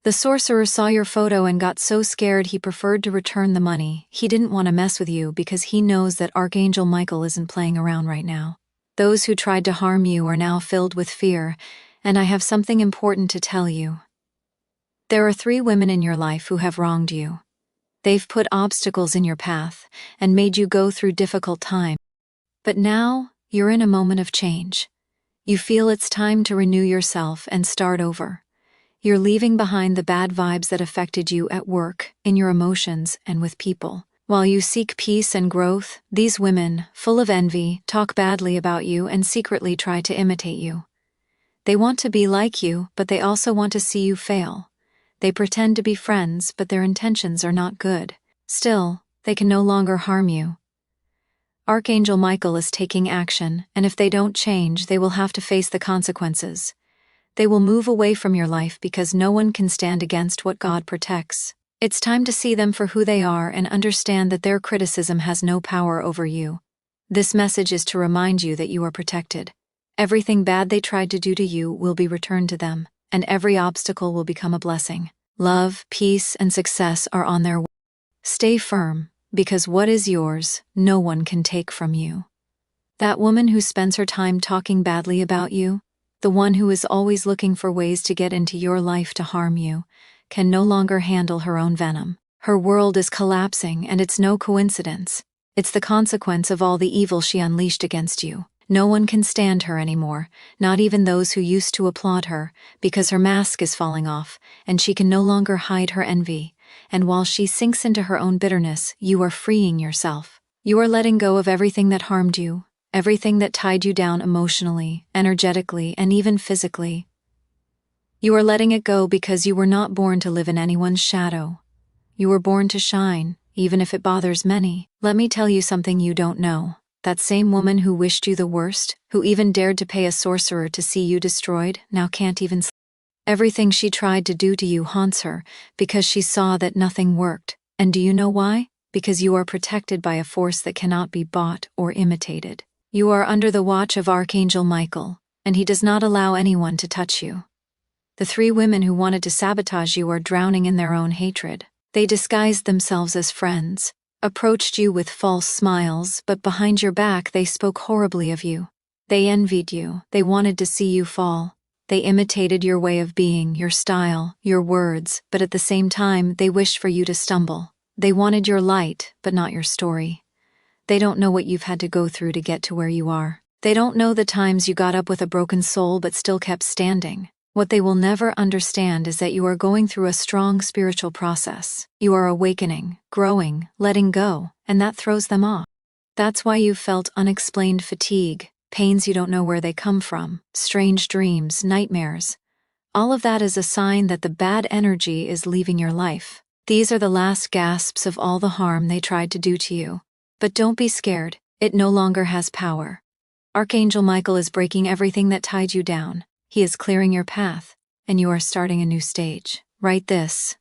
The sorcerer saw your photo and got so scared he preferred to return the money. He didn't want to mess with you because he knows that Archangel Michael isn't playing around right now. Those who tried to harm you are now filled with fear, and I have something important to tell you. There are 3 women in your life who have wronged you. They've put obstacles in your path and made you go through difficult times. But now, you're in a moment of change. You feel it's time to renew yourself and start over. You're leaving behind the bad vibes that affected you at work, in your emotions, and with people. While you seek peace and growth, these women, full of envy, talk badly about you and secretly try to imitate you. They want to be like you, but they also want to see you fail. They pretend to be friends, but their intentions are not good. Still, they can no longer harm you. Archangel Michael is taking action, and if they don't change, they will have to face the consequences. They will move away from your life because no one can stand against what God protects. It's time to see them for who they are and understand that their criticism has no power over you. This message is to remind you that you are protected. Everything bad they tried to do to you will be returned to them, and every obstacle will become a blessing. Love, peace, and success are on their way. Stay firm, because what is yours, no one can take from you. That woman who spends her time talking badly about you, the one who is always looking for ways to get into your life to harm you, can no longer handle her own venom. Her world is collapsing, and it's no coincidence. It's the consequence of all the evil she unleashed against you. No one can stand her anymore, not even those who used to applaud her, because her mask is falling off, and she can no longer hide her envy. And while she sinks into her own bitterness, you are freeing yourself. You are letting go of everything that harmed you, everything that tied you down emotionally, energetically, and even physically. You are letting it go because you were not born to live in anyone's shadow. You were born to shine, even if it bothers many. Let me tell you something you don't know. That same woman who wished you the worst, who even dared to pay a sorcerer to see you destroyed, now can't even sleep. Everything she tried to do to you haunts her because she saw that nothing worked. And do you know why? Because you are protected by a force that cannot be bought or imitated. You are under the watch of Archangel Michael, and he does not allow anyone to touch you. The 3 women who wanted to sabotage you are drowning in their own hatred. They disguised themselves as friends, approached you with false smiles, but behind your back they spoke horribly of you. They envied you, they wanted to see you fall. They imitated your way of being, your style, your words, but at the same time they wished for you to stumble. They wanted your light, but not your story. They don't know what you've had to go through to get to where you are. They don't know the times you got up with a broken soul but still kept standing. What they will never understand is that you are going through a strong spiritual process. You are awakening, growing, letting go, and that throws them off. That's why you've felt unexplained fatigue, pains you don't know where they come from, strange dreams, nightmares. All of that is a sign that the bad energy is leaving your life. These are the last gasps of all the harm they tried to do to you. But don't be scared, it no longer has power. Archangel Michael is breaking everything that tied you down. He is clearing your path, and you are starting a new stage. Write this: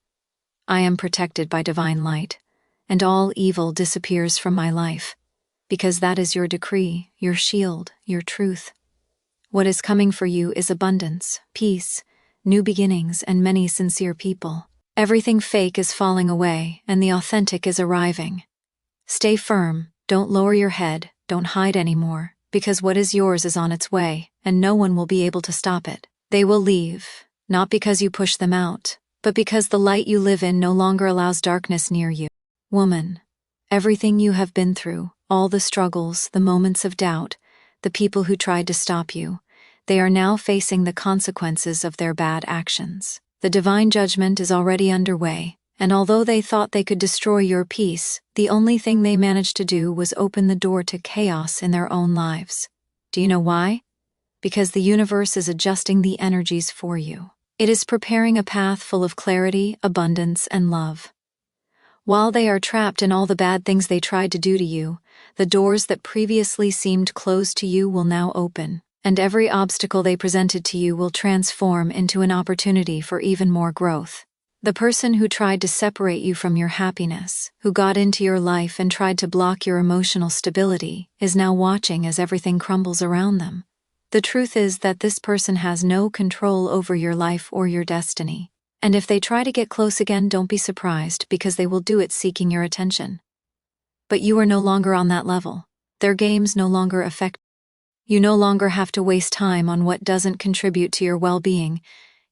I am protected by divine light, and all evil disappears from my life, because that is your decree, your shield, your truth. What is coming for you is abundance, peace, new beginnings, and many sincere people. Everything fake is falling away, and the authentic is arriving. Stay firm, don't lower your head, don't hide anymore, because what is yours is on its way, and no one will be able to stop it. They will leave, not because you push them out, but because the light you live in no longer allows darkness near you. Woman, everything you have been through, all the struggles, the moments of doubt, the people who tried to stop you, they are now facing the consequences of their bad actions. The divine judgment is already underway, and although they thought they could destroy your peace, the only thing they managed to do was open the door to chaos in their own lives. Do you know why? Because the universe is adjusting the energies for you. It is preparing a path full of clarity, abundance, and love. While they are trapped in all the bad things they tried to do to you, the doors that previously seemed closed to you will now open, and every obstacle they presented to you will transform into an opportunity for even more growth. The person who tried to separate you from your happiness, who got into your life and tried to block your emotional stability, is now watching as everything crumbles around them. The truth is that this person has no control over your life or your destiny. And if they try to get close again, don't be surprised, because they will do it seeking your attention. But you are no longer on that level. Their games no longer affect you. You no longer have to waste time on what doesn't contribute to your well-being.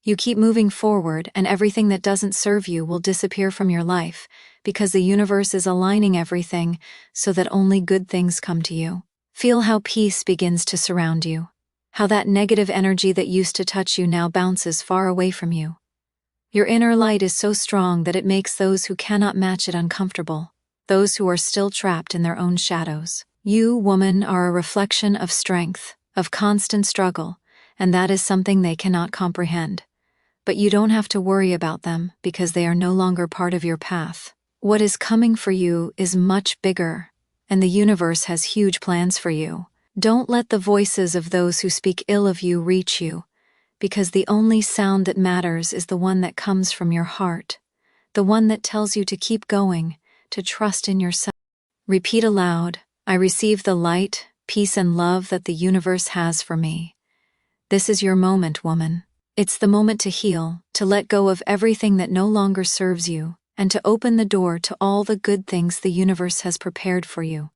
You keep moving forward, and everything that doesn't serve you will disappear from your life, because the universe is aligning everything so that only good things come to you. Feel how peace begins to surround you. How that negative energy that used to touch you now bounces far away from you. Your inner light is so strong that it makes those who cannot match it uncomfortable, those who are still trapped in their own shadows. You, woman, are a reflection of strength, of constant struggle, and that is something they cannot comprehend. But you don't have to worry about them, because they are no longer part of your path. What is coming for you is much bigger, and the universe has huge plans for you. Don't let the voices of those who speak ill of you reach you, because the only sound that matters is the one that comes from your heart, the one that tells you to keep going, to trust in yourself. Repeat aloud, I receive the light, peace, and love that the universe has for me. This is your moment, woman. It's the moment to heal, to let go of everything that no longer serves you, and to open the door to all the good things the universe has prepared for you.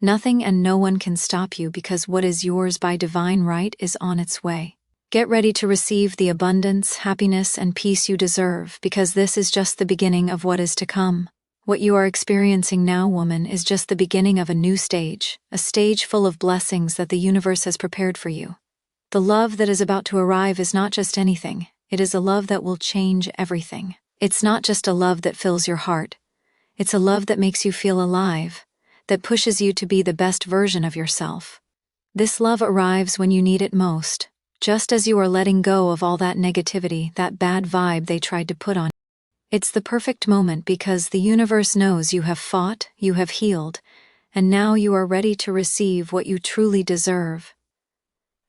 Nothing and no one can stop you, because what is yours by divine right is on its way. Get ready to receive the abundance, happiness, and peace you deserve, because this is just the beginning of what is to come. What you are experiencing now, woman, is just the beginning of a new stage, a stage full of blessings that the universe has prepared for you. The love that is about to arrive is not just anything, it is a love that will change everything. It's not just a love that fills your heart. It's a love that makes you feel alive, that pushes you to be the best version of yourself. This love arrives when you need it most, just as you are letting go of all that negativity, that bad vibe they tried to put on. It's the perfect moment, because the universe knows you have fought, you have healed, and now you are ready to receive what you truly deserve.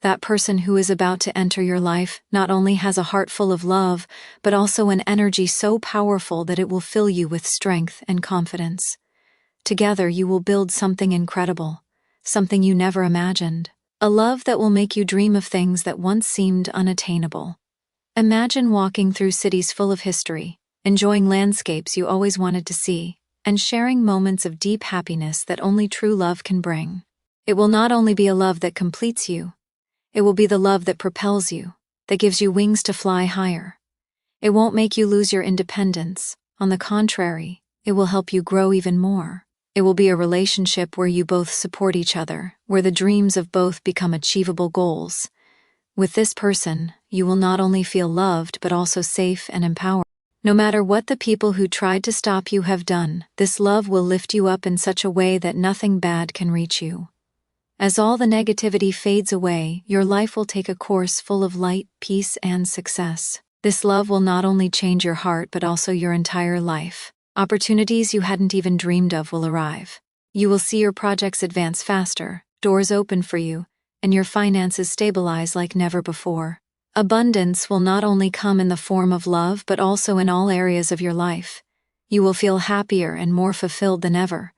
That person who is about to enter your life not only has a heart full of love, but also an energy so powerful that it will fill you with strength and confidence. Together you will build something incredible, something you never imagined, a love that will make you dream of things that once seemed unattainable. Imagine walking through cities full of history, enjoying landscapes you always wanted to see, and sharing moments of deep happiness that only true love can bring. It will not only be a love that completes you, it will be the love that propels you, that gives you wings to fly higher. It won't make you lose your independence. On the contrary, it will help you grow even more. It will be a relationship where you both support each other, where the dreams of both become achievable goals. With this person, you will not only feel loved but also safe and empowered. No matter what the people who tried to stop you have done, this love will lift you up in such a way that nothing bad can reach you. As all the negativity fades away, your life will take a course full of light, peace, and success. This love will not only change your heart but also your entire life. Opportunities you hadn't even dreamed of will arrive. You will see your projects advance faster, doors open for you, and your finances stabilize like never before. Abundance will not only come in the form of love but also in all areas of your life. You will feel happier and more fulfilled than ever.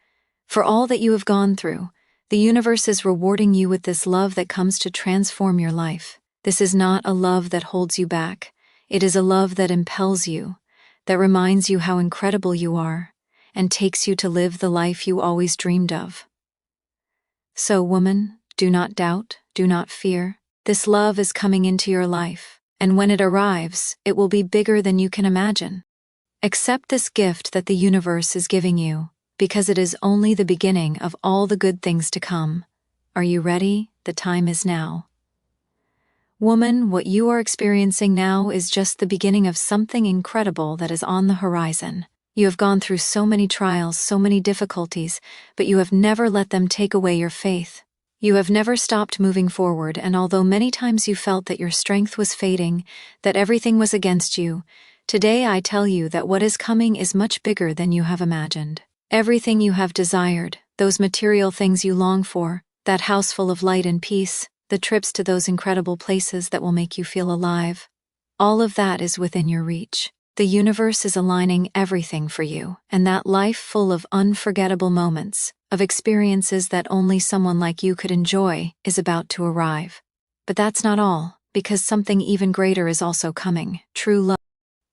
For all that you have gone through, the universe is rewarding you with this love that comes to transform your life. This is not a love that holds you back. It is a love that impels you, that reminds you how incredible you are, and takes you to live the life you always dreamed of. So, woman, do not doubt, do not fear. This love is coming into your life, and when it arrives, it will be bigger than you can imagine. Accept this gift that the universe is giving you, because it is only the beginning of all the good things to come. Are you ready? The time is now. Woman, what you are experiencing now is just the beginning of something incredible that is on the horizon. You have gone through so many trials, so many difficulties, but you have never let them take away your faith. You have never stopped moving forward, and although many times you felt that your strength was fading, that everything was against you, today I tell you that what is coming is much bigger than you have imagined. Everything you have desired, those material things you long for, that house full of light and peace, the trips to those incredible places that will make you feel alive, all of that is within your reach. The universe is aligning everything for you, and that life full of unforgettable moments, of experiences that only someone like you could enjoy, is about to arrive. But that's not all, because something even greater is also coming, true love.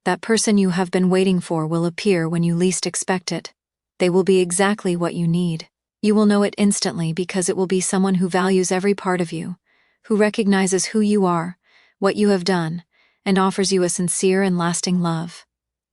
That person you have been waiting for will appear when you least expect it. They will be exactly what you need. You will know it instantly because it will be someone who values every part of you, who recognizes who you are, what you have done, and offers you a sincere and lasting love.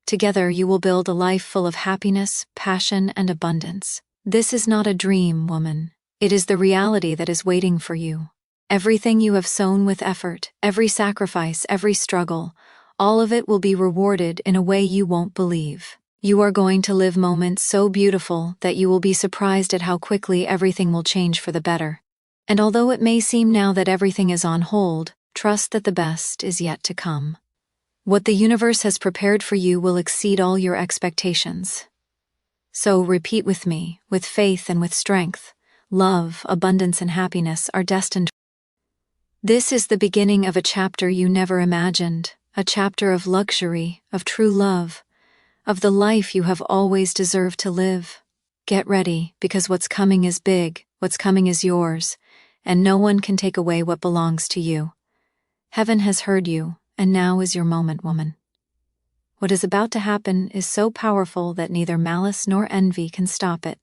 Together you will build a life full of happiness, passion, and abundance. This is not a dream, woman. It is the reality that is waiting for you. Everything you have sown with effort, every sacrifice, every struggle, all of it will be rewarded in a way you won't believe. You are going to live moments so beautiful that you will be surprised at how quickly everything will change for the better. And although it may seem now that everything is on hold, trust that the best is yet to come. What the universe has prepared for you will exceed all your expectations. So repeat with me, with faith and with strength. Love, abundance, and happiness are destined. This is the beginning of a chapter you never imagined, a chapter of luxury, of true love, of the life you have always deserved to live. Get ready, because what's coming is big, what's coming is yours, and no one can take away what belongs to you. Heaven has heard you, and now is your moment, woman. What is about to happen is so powerful that neither malice nor envy can stop it.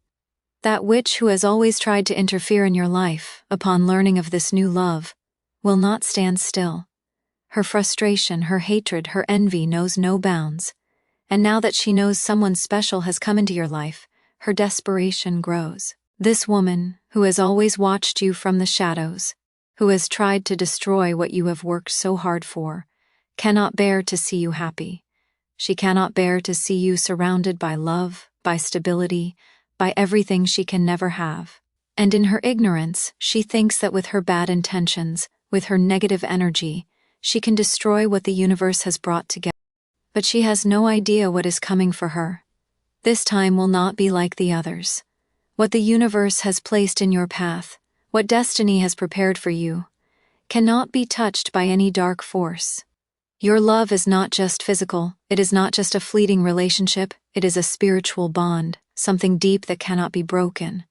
That witch who has always tried to interfere in your life, upon learning of this new love, will not stand still. Her frustration, her hatred, her envy knows no bounds. And now that she knows someone special has come into your life, her desperation grows. This woman, who has always watched you from the shadows, who has tried to destroy what you have worked so hard for, cannot bear to see you happy. She cannot bear to see you surrounded by love, by stability, by everything she can never have. And in her ignorance, she thinks that with her bad intentions, with her negative energy, she can destroy what the universe has brought together. But she has no idea what is coming for her. This time will not be like the others. What the universe has placed in your path, what destiny has prepared for you, cannot be touched by any dark force. Your love is not just physical, it is not just a fleeting relationship, it is a spiritual bond, something deep that cannot be broken.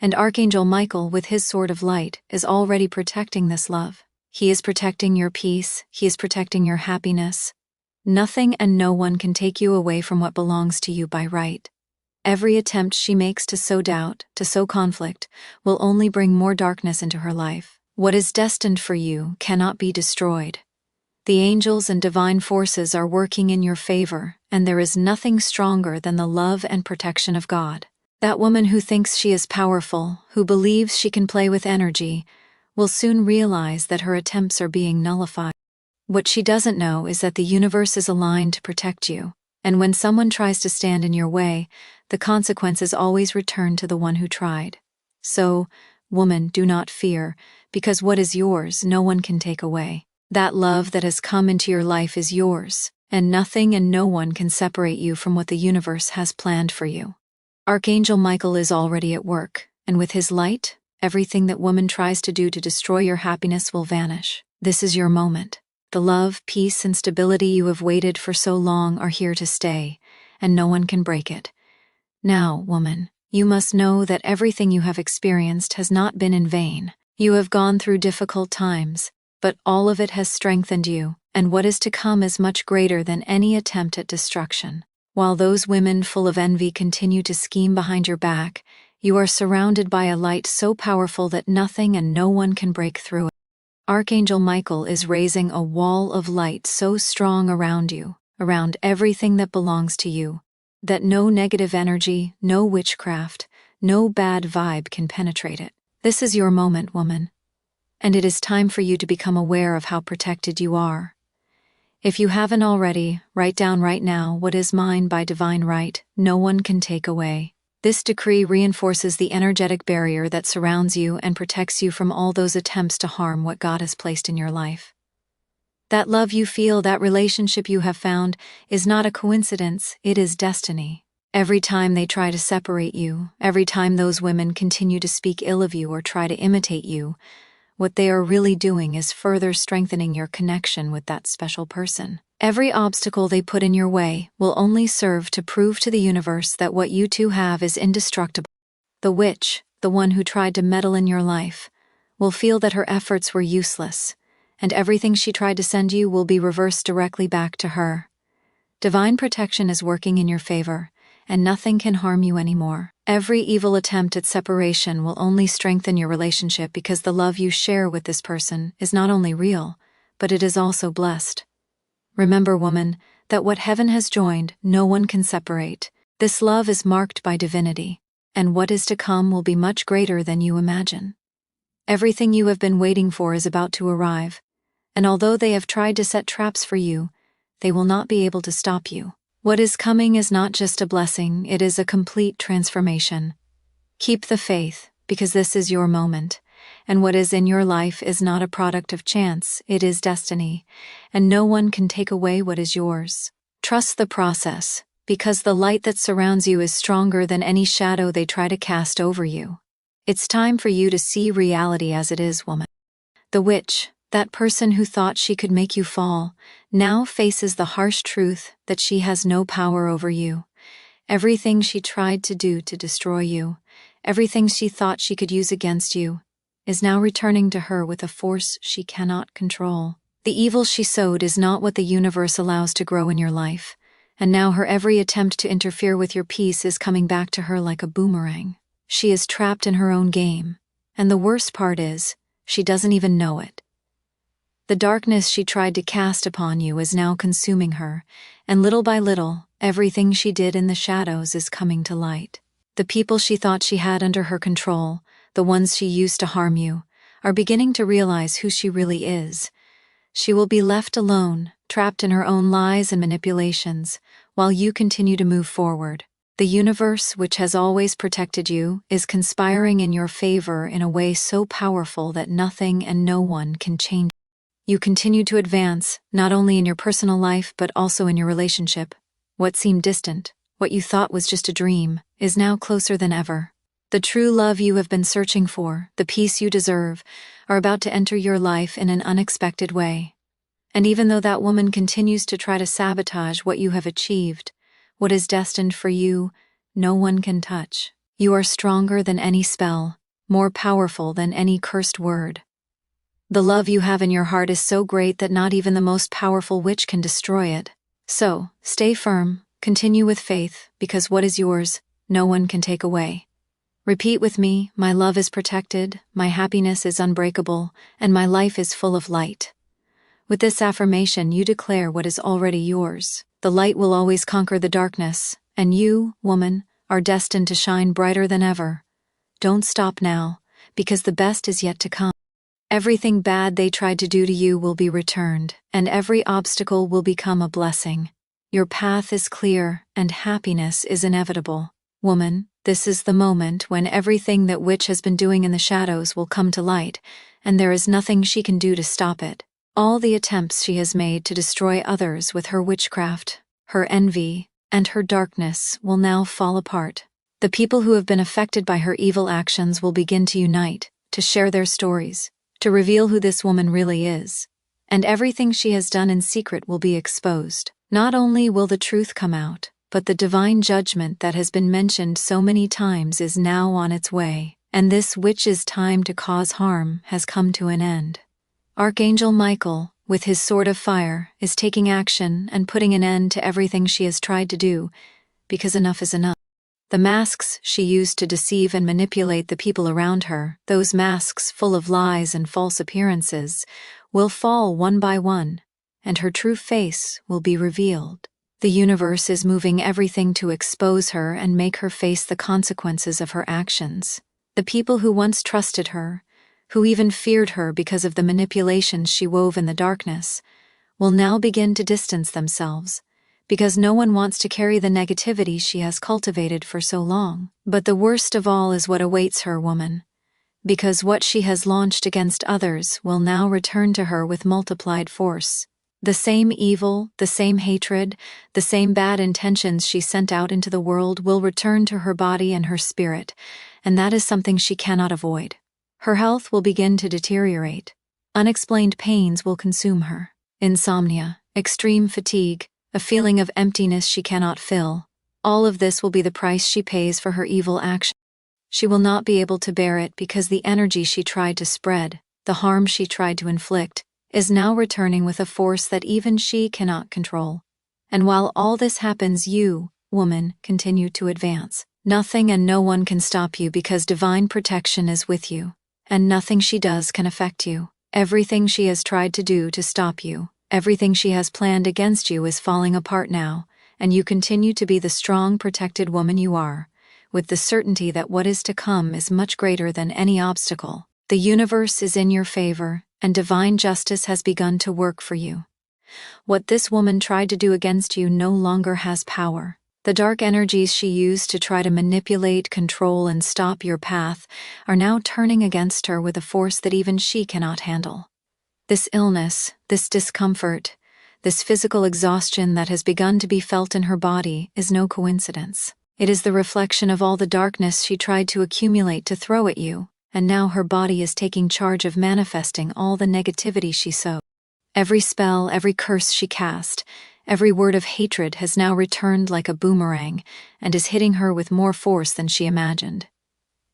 And Archangel Michael, with his sword of light, is already protecting this love. He is protecting your peace, he is protecting your happiness. Nothing and no one can take you away from what belongs to you by right. Every attempt she makes to sow doubt, to sow conflict, will only bring more darkness into her life. What is destined for you cannot be destroyed. The angels and divine forces are working in your favor, and there is nothing stronger than the love and protection of God. That woman who thinks she is powerful, who believes she can play with energy, will soon realize that her attempts are being nullified. What she doesn't know is that the universe is aligned to protect you, and when someone tries to stand in your way, the consequences always return to the one who tried. So, woman, do not fear, because what is yours no one can take away. That love that has come into your life is yours, and nothing and no one can separate you from what the universe has planned for you. Archangel Michael is already at work, and with his light, everything that woman tries to do to destroy your happiness will vanish. This is your moment. The love, peace, and stability you have waited for so long are here to stay, and no one can break it. Now, woman, you must know that everything you have experienced has not been in vain. You have gone through difficult times, but all of it has strengthened you, and what is to come is much greater than any attempt at destruction. While those women full of envy continue to scheme behind your back, you are surrounded by a light so powerful that nothing and no one can break through it. Archangel Michael is raising a wall of light so strong around you, around everything that belongs to you, that no negative energy, no witchcraft, no bad vibe can penetrate it. This is your moment, woman. And it is time for you to become aware of how protected you are. If you haven't already, write down right now what is mine by divine right, no one can take away. This decree reinforces the energetic barrier that surrounds you and protects you from all those attempts to harm what God has placed in your life. That love you feel, that relationship you have found, is not a coincidence, it is destiny. Every time they try to separate you, every time those women continue to speak ill of you or try to imitate you, what they are really doing is further strengthening your connection with that special person. Every obstacle they put in your way will only serve to prove to the universe that what you two have is indestructible. The witch, the one who tried to meddle in your life, will feel that her efforts were useless, and everything she tried to send you will be reversed directly back to her. Divine protection is working in your favor, and nothing can harm you anymore. Every evil attempt at separation will only strengthen your relationship because the love you share with this person is not only real, but it is also blessed. Remember, woman, that what heaven has joined, no one can separate. This love is marked by divinity, and what is to come will be much greater than you imagine. Everything you have been waiting for is about to arrive, and although they have tried to set traps for you, they will not be able to stop you. What is coming is not just a blessing, it is a complete transformation. Keep the faith, because this is your moment, and what is in your life is not a product of chance, it is destiny, and no one can take away what is yours. Trust the process, because the light that surrounds you is stronger than any shadow they try to cast over you. It's time for you to see reality as it is, woman. The witch, that person who thought she could make you fall, now faces the harsh truth that she has no power over you. Everything she tried to do to destroy you, everything she thought she could use against you, is now returning to her with a force she cannot control. The evil she sowed is not what the universe allows to grow in your life, and now her every attempt to interfere with your peace is coming back to her like a boomerang. She is trapped in her own game, and the worst part is, she doesn't even know it. The darkness she tried to cast upon you is now consuming her, and little by little, everything she did in the shadows is coming to light. The people she thought she had under her control, the ones she used to harm you, are beginning to realize who she really is. She will be left alone, trapped in her own lies and manipulations, while you continue to move forward. The universe, which has always protected you, is conspiring in your favor in a way so powerful that nothing and no one can change. You continue to advance, not only in your personal life but also in your relationship. What seemed distant, what you thought was just a dream, is now closer than ever. The true love you have been searching for, the peace you deserve, are about to enter your life in an unexpected way. And even though that woman continues to try to sabotage what you have achieved, what is destined for you, no one can touch. You are stronger than any spell, more powerful than any cursed word. The love you have in your heart is so great that not even the most powerful witch can destroy it. So, stay firm, continue with faith, because what is yours, no one can take away. Repeat with me, my love is protected, my happiness is unbreakable, and my life is full of light. With this affirmation, you declare what is already yours. The light will always conquer the darkness, and you, woman, are destined to shine brighter than ever. Don't stop now, because the best is yet to come. Everything bad they tried to do to you will be returned, and every obstacle will become a blessing. Your path is clear, and happiness is inevitable. Woman, this is the moment when everything that witch has been doing in the shadows will come to light, and there is nothing she can do to stop it. All the attempts she has made to destroy others with her witchcraft, her envy, and her darkness will now fall apart. The people who have been affected by her evil actions will begin to unite, to share their stories, to reveal who this woman really is, and everything she has done in secret will be exposed. Not only will the truth come out, but the divine judgment that has been mentioned so many times is now on its way, and this witch's time to cause harm has come to an end. Archangel Michael, with his sword of fire, is taking action and putting an end to everything she has tried to do, because enough is enough. The masks she used to deceive and manipulate the people around her, those masks full of lies and false appearances, will fall one by one, and her true face will be revealed. The universe is moving everything to expose her and make her face the consequences of her actions. The people who once trusted her, who even feared her because of the manipulations she wove in the darkness, will now begin to distance themselves, because no one wants to carry the negativity she has cultivated for so long. But the worst of all is what awaits her, woman, because what she has launched against others will now return to her with multiplied force. The same evil, the same hatred, the same bad intentions she sent out into the world will return to her body and her spirit, and that is something she cannot avoid. Her health will begin to deteriorate. Unexplained pains will consume her. Insomnia, extreme fatigue, a feeling of emptiness she cannot fill. All of this will be the price she pays for her evil action. She will not be able to bear it because the energy she tried to spread, the harm she tried to inflict, is now returning with a force that even she cannot control. And while all this happens, you, woman, continue to advance. Nothing and no one can stop you because divine protection is with you, and nothing she does can affect you. Everything she has tried to do to stop you, everything she has planned against you is falling apart now, and you continue to be the strong, protected woman you are, with the certainty that what is to come is much greater than any obstacle. The universe is in your favor, and divine justice has begun to work for you. What this woman tried to do against you no longer has power. The dark energies she used to try to manipulate, control, and stop your path are now turning against her with a force that even she cannot handle. This illness, this discomfort, this physical exhaustion that has begun to be felt in her body is no coincidence. It is the reflection of all the darkness she tried to accumulate to throw at you, and now her body is taking charge of manifesting all the negativity she sowed. Every spell, every curse she cast, every word of hatred has now returned like a boomerang and is hitting her with more force than she imagined.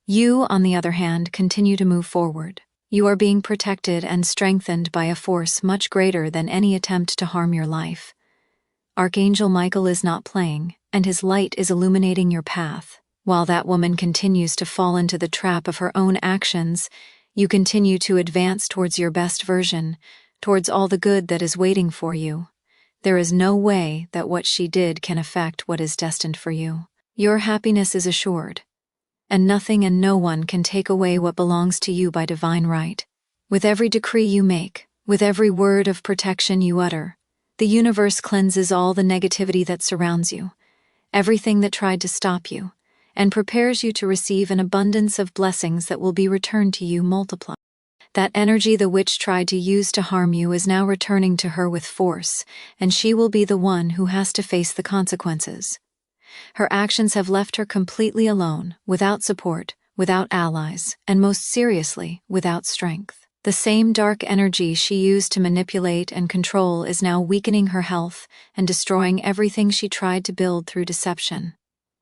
You, on the other hand, continue to move forward. You are being protected and strengthened by a force much greater than any attempt to harm your life. Archangel Michael is not playing, and his light is illuminating your path. While that woman continues to fall into the trap of her own actions, you continue to advance towards your best version, towards all the good that is waiting for you. There is no way that what she did can affect what is destined for you. Your happiness is assured, and nothing and no one can take away what belongs to you by divine right. With every decree you make, with every word of protection you utter, the universe cleanses all the negativity that surrounds you, everything that tried to stop you, and prepares you to receive an abundance of blessings that will be returned to you multiplied. That energy the witch tried to use to harm you is now returning to her with force, and she will be the one who has to face the consequences. Her actions have left her completely alone, without support, without allies, and most seriously, without strength. The same dark energy she used to manipulate and control is now weakening her health and destroying everything she tried to build through deception.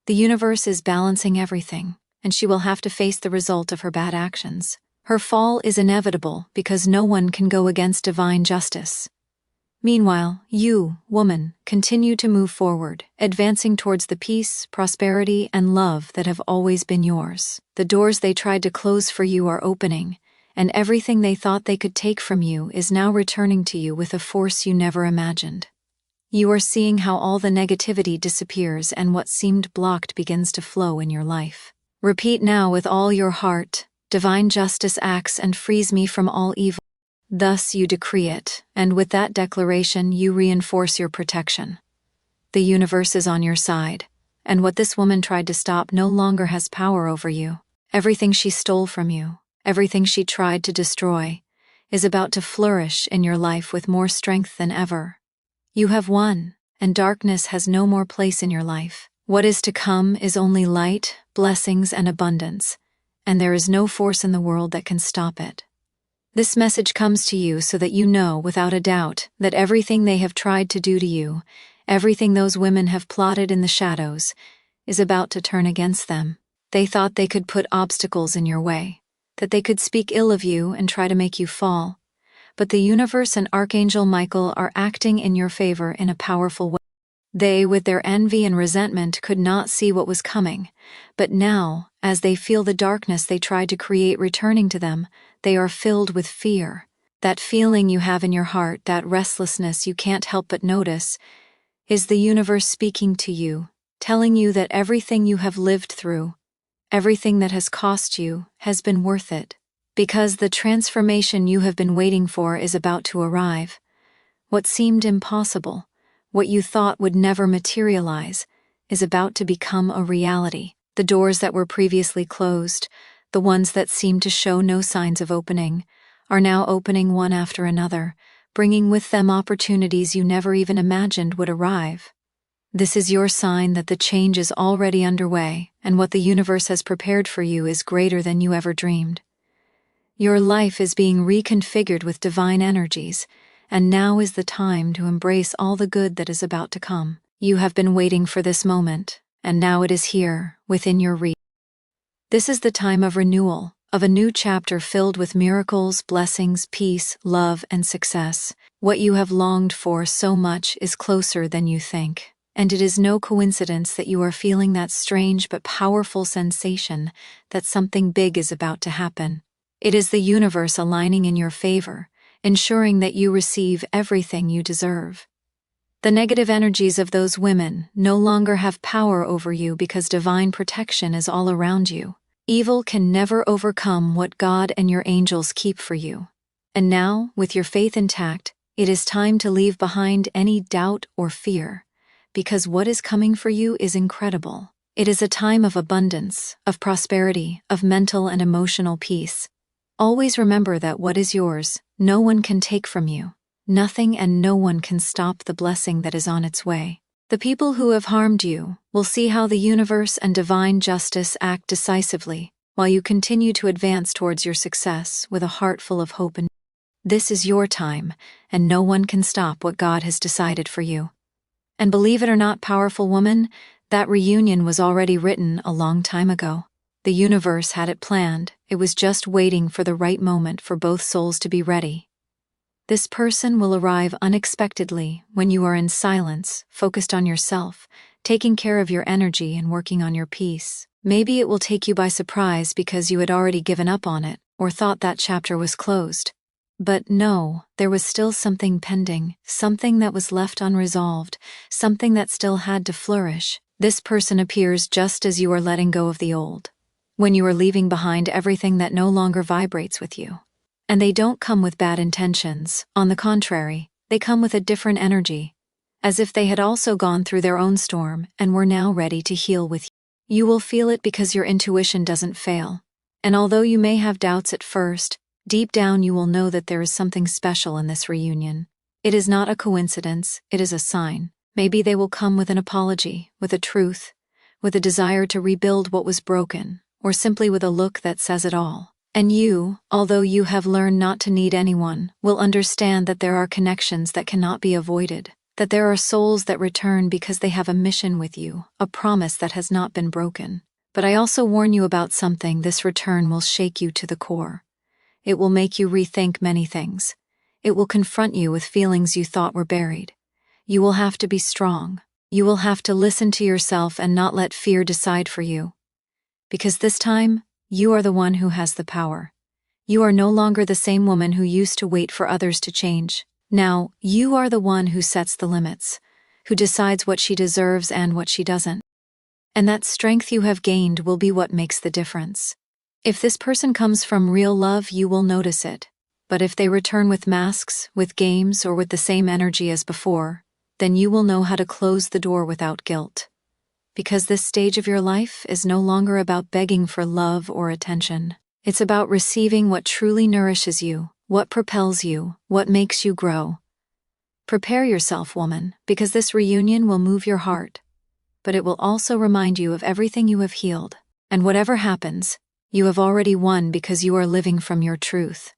The universe is balancing everything, and she will have to face the result of her bad actions. Her fall is inevitable because no one can go against divine justice. Meanwhile, you, woman, continue to move forward, advancing towards the peace, prosperity, and love that have always been yours. The doors they tried to close for you are opening, and everything they thought they could take from you is now returning to you with a force you never imagined. You are seeing how all the negativity disappears and what seemed blocked begins to flow in your life. Repeat now with all your heart, divine justice acts and frees me from all evil. Thus you decree it, and with that declaration you reinforce your protection. The universe is on your side, and what this woman tried to stop no longer has power over you. Everything she stole from you, everything she tried to destroy, is about to flourish in your life with more strength than ever. You have won, and darkness has no more place in your life. What is to come is only light, blessings, and abundance, and there is no force in the world that can stop it. This message comes to you so that you know without a doubt that everything they have tried to do to you, everything those women have plotted in the shadows, is about to turn against them. They thought they could put obstacles in your way, that they could speak ill of you and try to make you fall. But the universe and Archangel Michael are acting in your favor in a powerful way. They, with their envy and resentment, could not see what was coming, but now, as they feel the darkness they tried to create returning to them, they are filled with fear. That feeling you have in your heart, that restlessness you can't help but notice, is the universe speaking to you, telling you that everything you have lived through, everything that has cost you, has been worth it, because the transformation you have been waiting for is about to arrive. What seemed impossible, what you thought would never materialize, is about to become a reality. The doors that were previously closed, the ones that seemed to show no signs of opening, are now opening one after another, bringing with them opportunities you never even imagined would arrive. This is your sign that the change is already underway, and what the universe has prepared for you is greater than you ever dreamed. Your life is being reconfigured with divine energies, and now is the time to embrace all the good that is about to come. You have been waiting for this moment, and now it is here, within your reach. This is the time of renewal, of a new chapter filled with miracles, blessings, peace, love, and success. What you have longed for so much is closer than you think. And it is no coincidence that you are feeling that strange but powerful sensation that something big is about to happen. It is the universe aligning in your favor, ensuring that you receive everything you deserve. The negative energies of those women no longer have power over you because divine protection is all around you. Evil can never overcome what God and your angels keep for you. And now, with your faith intact, it is time to leave behind any doubt or fear, because what is coming for you is incredible. It is a time of abundance, of prosperity, of mental and emotional peace. Always remember that what is yours, no one can take from you. Nothing and no one can stop the blessing that is on its way. The people who have harmed you will see how the universe and divine justice act decisively, while you continue to advance towards your success with a heart full of hope. And this is your time, and no one can stop what God has decided for you. And believe it or not, powerful woman, that reunion was already written a long time ago. The universe had it planned. It was just waiting for the right moment for both souls to be ready. This person will arrive unexpectedly when you are in silence, focused on yourself, taking care of your energy and working on your peace. Maybe it will take you by surprise because you had already given up on it or thought that chapter was closed. But no, there was still something pending, something that was left unresolved, something that still had to flourish. This person appears just as you are letting go of the old, when you are leaving behind everything that no longer vibrates with you. And they don't come with bad intentions. On the contrary, they come with a different energy, as if they had also gone through their own storm and were now ready to heal with you. You will feel it because your intuition doesn't fail. And although you may have doubts at first, deep down you will know that there is something special in this reunion. It is not a coincidence, it is a sign. Maybe they will come with an apology, with a truth, with a desire to rebuild what was broken, or simply with a look that says it all. And you, although you have learned not to need anyone, will understand that there are connections that cannot be avoided, that there are souls that return because they have a mission with you, a promise that has not been broken. But I also warn you about something. This return will shake you to the core. It will make you rethink many things. It will confront you with feelings you thought were buried. You will have to be strong. You will have to listen to yourself and not let fear decide for you. Because this time, you are the one who has the power. You are no longer the same woman who used to wait for others to change. Now, you are the one who sets the limits, who decides what she deserves and what she doesn't. And that strength you have gained will be what makes the difference. If this person comes from real love, you will notice it. But if they return with masks, with games, or with the same energy as before, then you will know how to close the door without guilt. Because this stage of your life is no longer about begging for love or attention. It's about receiving what truly nourishes you, what propels you, what makes you grow. Prepare yourself, woman, because this reunion will move your heart, but it will also remind you of everything you have healed. And whatever happens, you have already won because you are living from your truth.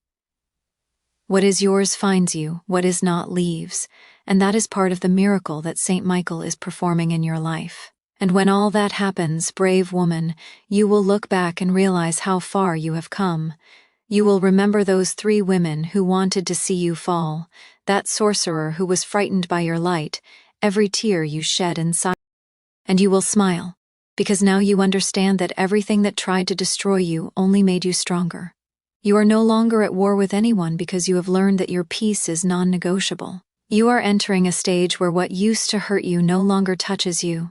What is yours finds you, what is not leaves, and that is part of the miracle that Saint Michael is performing in your life. And when all that happens, brave woman, you will look back and realize how far you have come. You will remember those 3 women who wanted to see you fall, that sorcerer who was frightened by your light, every tear you shed inside. And you will smile, because now you understand that everything that tried to destroy you only made you stronger. You are no longer at war with anyone because you have learned that your peace is non-negotiable. You are entering a stage where what used to hurt you no longer touches you.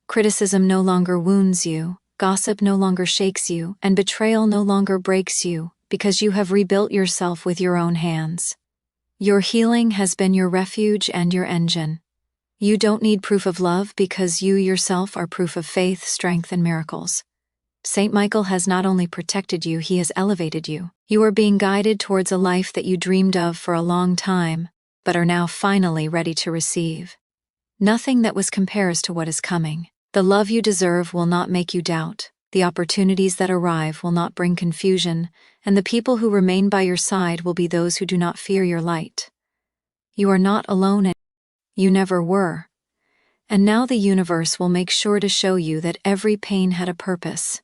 Criticism no longer wounds you, gossip no longer shakes you, and betrayal no longer breaks you, because you have rebuilt yourself with your own hands. Your healing has been your refuge and your engine. You don't need proof of love because you yourself are proof of faith, strength, and miracles. Saint Michael has not only protected you, he has elevated you. You are being guided towards a life that you dreamed of for a long time, but are now finally ready to receive. Nothing that was compares to what is coming. The love you deserve will not make you doubt, the opportunities that arrive will not bring confusion, and the people who remain by your side will be those who do not fear your light. You are not alone, and you never were. And now the universe will make sure to show you that every pain had a purpose,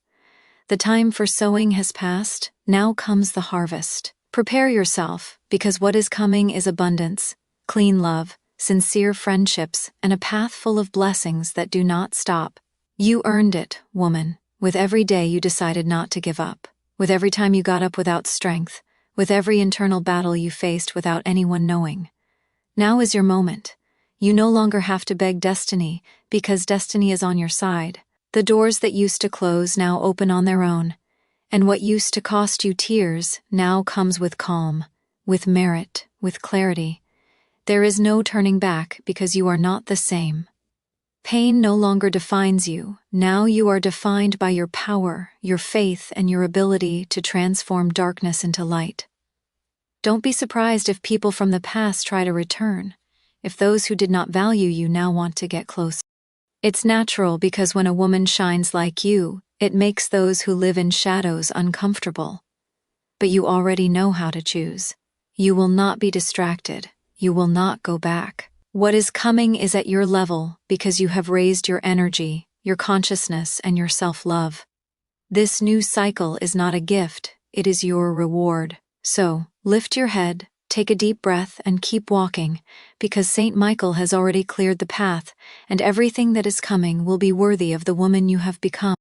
The time for sowing has passed, now comes the harvest. Prepare yourself, because what is coming is abundance, clean love, sincere friendships, and a path full of blessings that do not stop. You earned it, woman, with every day you decided not to give up, with every time you got up without strength, with every internal battle you faced without anyone knowing. Now is your moment. You no longer have to beg destiny, because destiny is on your side. The doors that used to close now open on their own, and what used to cost you tears now comes with calm, with merit, with clarity. There is no turning back because you are not the same. Pain no longer defines you. Now you are defined by your power, your faith, and your ability to transform darkness into light. Don't be surprised if people from the past try to return, if those who did not value you now want to get closer. It's natural because when a woman shines like you, it makes those who live in shadows uncomfortable. But you already know how to choose. You will not be distracted. You will not go back. What is coming is at your level because you have raised your energy, your consciousness, and your self-love. This new cycle is not a gift, it is your reward. So, lift your head, take a deep breath, and keep walking, because Saint Michael has already cleared the path, and everything that is coming will be worthy of the woman you have become.